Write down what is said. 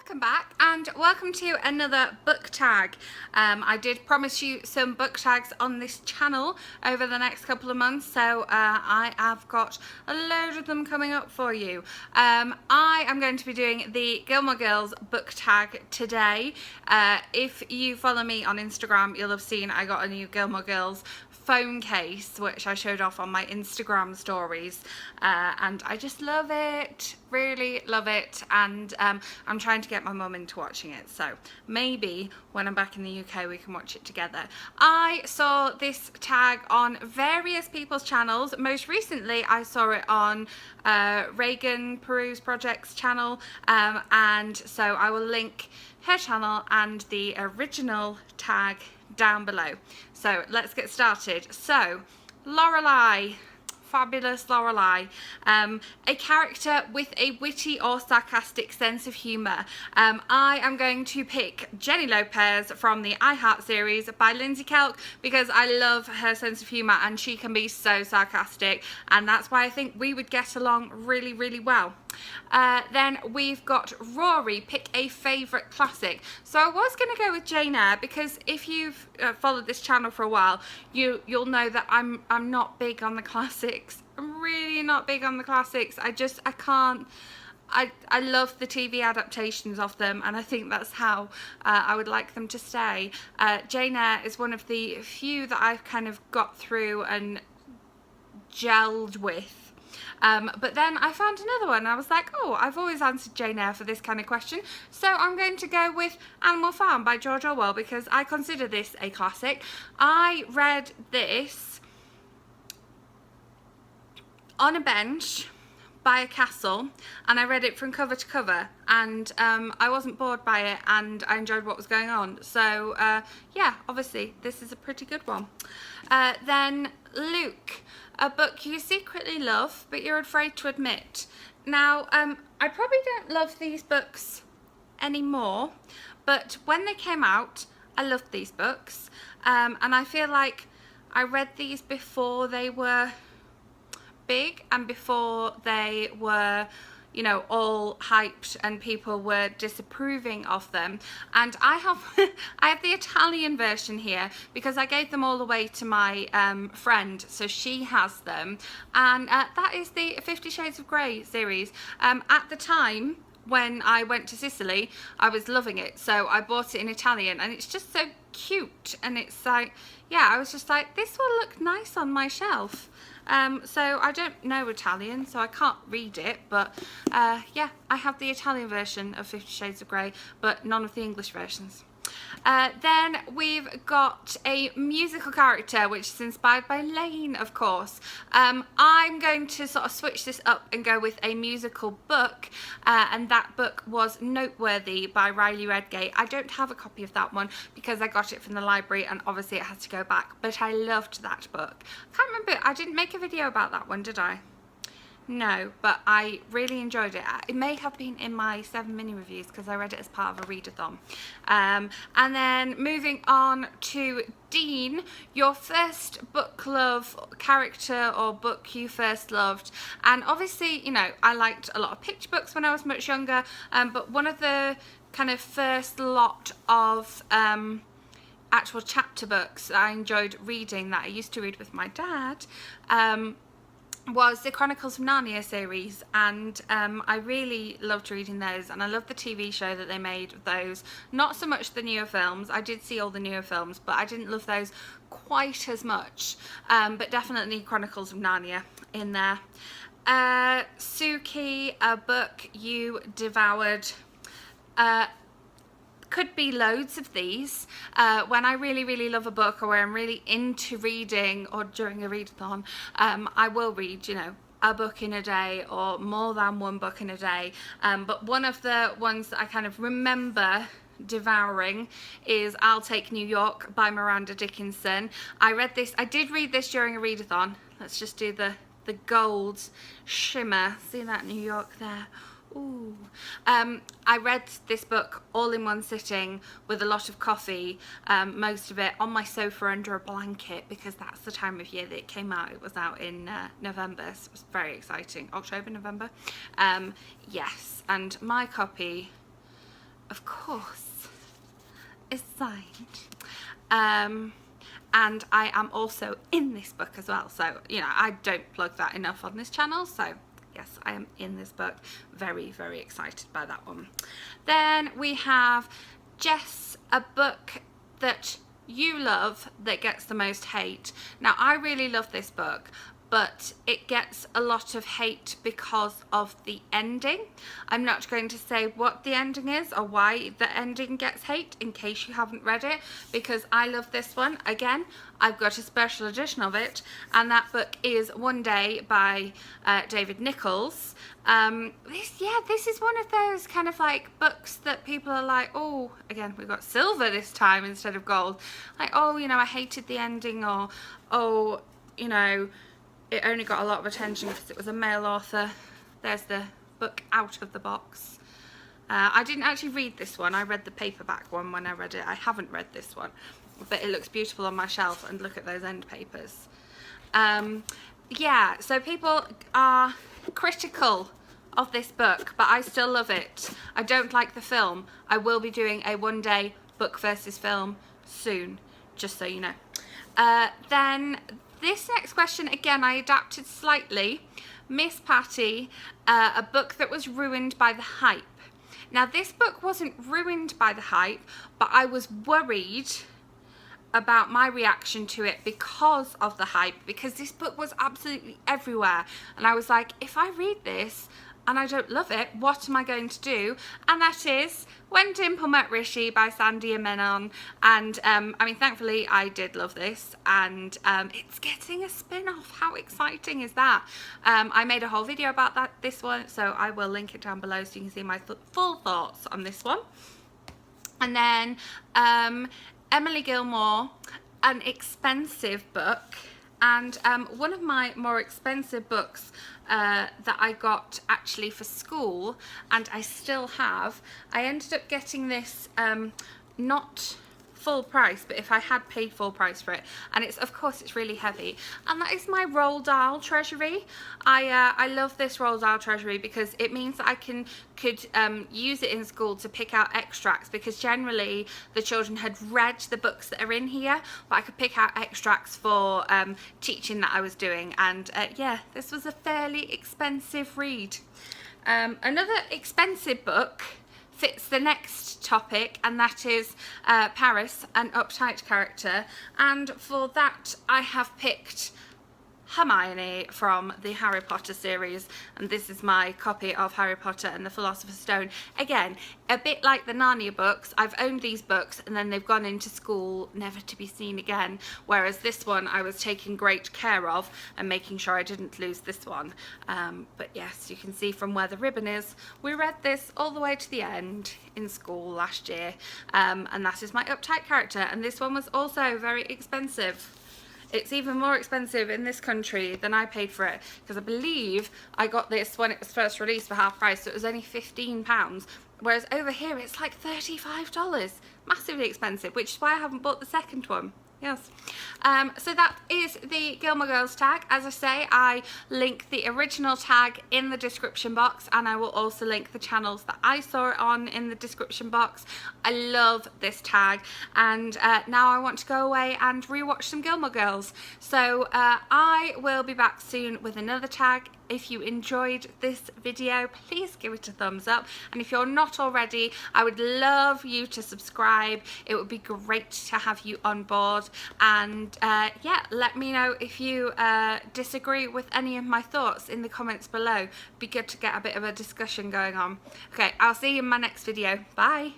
Welcome back and welcome to another book tag. I did promise you some book tags on this channel over the next couple of months, so I have got a load of them coming up for you. I am going to be doing the Gilmore Girls book tag today. If you follow me on Instagram, you'll have seen I got a new Gilmore Girls phone case which I showed off on my Instagram stories, and I just love it, really love it, and I'm trying to get my mum into watching it, so maybe when I'm back in the UK we can watch it together. I saw this tag on various people's channels. Most recently I saw it on Reagan Peruse Project's channel, and so I will link her channel and the original tag down below. So let's get started. So Lorelei, fabulous Lorelei, a character with a witty or sarcastic sense of humour. I am going to pick Jenny Lopez from the I Heart series by Lindsay Kelk because I love her sense of humour and she can be so sarcastic, and that's why I think we would get along really, really well. Then we've got Rory, pick a favourite classic. So I was going to go with Jane Eyre because if you've followed this channel for a while, you'll know that I'm not big on the classics. I'm really not big on the classics. I can't. I love the TV adaptations of them, and I think that's how I would like them to stay. Jane Eyre is one of the few that I've kind of got through and gelled with. But then I found another one and I was like, oh, I've always answered Jane Eyre for this kind of question, so I'm going to go with Animal Farm by George Orwell because I consider this a classic. I read this on a bench by a castle and I read it from cover to cover, and I wasn't bored by it and I enjoyed what was going on, so yeah, obviously this is a pretty good one. Then Luke, a book you secretly love but you're afraid to admit. Now I probably don't love these books anymore, but when they came out I loved these books, and I feel like I read these before they were big and before they were, you know, all hyped and people were disapproving of them. And I have the Italian version here because I gave them all away to my friend, so she has them, and that is the 50 Shades of Grey series. At the time when I went to Sicily I was loving it, so I bought it in Italian, and it's just so cute, and it's like, yeah, I was just like, this will look nice on my shelf. So I don't know Italian, so I can't read it, but yeah, I have the Italian version of 50 Shades of Grey, but none of the English versions. Then we've got a musical character which is inspired by Lane, of course. I'm going to sort of switch this up and go with a musical book, and that book was Noteworthy by Riley Redgate. I don't have a copy of that one because I got it from the library and obviously it has to go back, but I loved that book. I can't remember, I didn't make a video about that one, did I? No, but I really enjoyed it. It may have been in my 7 mini reviews because I read it as part of a readathon. And then moving on to Dean, your first book club character or book you first loved. And obviously, you know, I liked a lot of picture books when I was much younger, but one of the kind of first lot of actual chapter books that I enjoyed reading that I used to read with my dad was the Chronicles of Narnia series, and I really loved reading those, and I loved the TV show that they made of those. Not so much the newer films. I did see all the newer films, but I didn't love those quite as much, but definitely Chronicles of Narnia in there. Sookie, a book you devoured. Could be loads of these. When I really, really love a book or where I'm really into reading or during a readathon, I will read, you know, a book in a day or more than one book in a day. But one of the ones that I kind of remember devouring is I'll Take New York by Miranda Dickinson. I did read this during a readathon. Let's just do the gold shimmer. See that New York there? Ooh. I read this book all in one sitting with a lot of coffee, most of it on my sofa under a blanket because that's the time of year that it came out. It was out in November, so it was very exciting. October, November. Yes, and my copy of course, is signed. And I am also in this book as well, so you know, I don't plug that enough on this channel, so yes, I am in this book. Very, very excited by that one. Then we have Jess, a book that you love that gets the most hate. Now, I really love this book, but it gets a lot of hate because of the ending. I'm not going to say what the ending is or why the ending gets hate in case you haven't read it, because I love this one. Again, I've got a special edition of it, and that book is One Day by David Nichols. This is one of those kind of like books that people are like, oh, again, we've got silver this time instead of gold. Like, oh, you know, I hated the ending, or, oh, you know, it only got a lot of attention because it was a male author. There's the book out of the box. I didn't actually read this one. I read the paperback one when I read it. I haven't read this one, but it looks beautiful on my shelf, and look at those end papers. Yeah, so people are critical of this book, but I still love it. I don't like the film. I will be doing a One Day book versus film soon, just so you know. Then this next question, again, I adapted slightly. Miss Patty, a book that was ruined by the hype. Now, this book wasn't ruined by the hype, but I was worried about my reaction to it because of the hype, because this book was absolutely everywhere. And I was like, if I read this and I don't love it, what am I going to do? And that is When Dimple Met Rishi by Sandy Menon. And I mean, thankfully I did love this, and it's getting a spin-off. How exciting is that? I made a whole video about this one, so I will link it down below so you can see my full thoughts on this one. And then Emily Gilmore, an expensive book. And one of my more expensive books that I got actually for school, and I still have, I ended up getting this not full price, but if I had paid full price for it, and it's, of course, it's really heavy, and that is my Roald Dahl treasury. I love this Roald Dahl treasury because it means that I could use it in school to pick out extracts, because generally the children had read the books that are in here, but I could pick out extracts for teaching that I was doing. And yeah, this was a fairly expensive read. Another expensive book fits the next topic, and that is Paris, an uptight character. And for that I have picked Hermione from the Harry Potter series, and this is my copy of Harry Potter and the Philosopher's Stone. Again, a bit like the Narnia books, I've owned these books and then they've gone into school never to be seen again, whereas this one I was taking great care of and making sure I didn't lose this one. But yes, you can see from where the ribbon is, we read this all the way to the end in school last year, and that is my uptight character, and this one was also very expensive. It's even more expensive in this country than I paid for it, because I believe I got this when it was first released for half price, so it was only £15, whereas over here it's like $35. Massively expensive, which is why I haven't bought the second one. Yes. So that is the Gilmore Girls tag. As I say, I link the original tag in the description box, and I will also link the channels that I saw it on in the description box. I love this tag, and now I want to go away and rewatch some Gilmore Girls. So I will be back soon with another tag. If you enjoyed this video, please give it a thumbs up, and if you're not already, I would love you to subscribe. It would be great to have you on board, and yeah, let me know if you disagree with any of my thoughts in the comments below. Be good to get a bit of a discussion going on. Okay, I'll see you in my next video. Bye.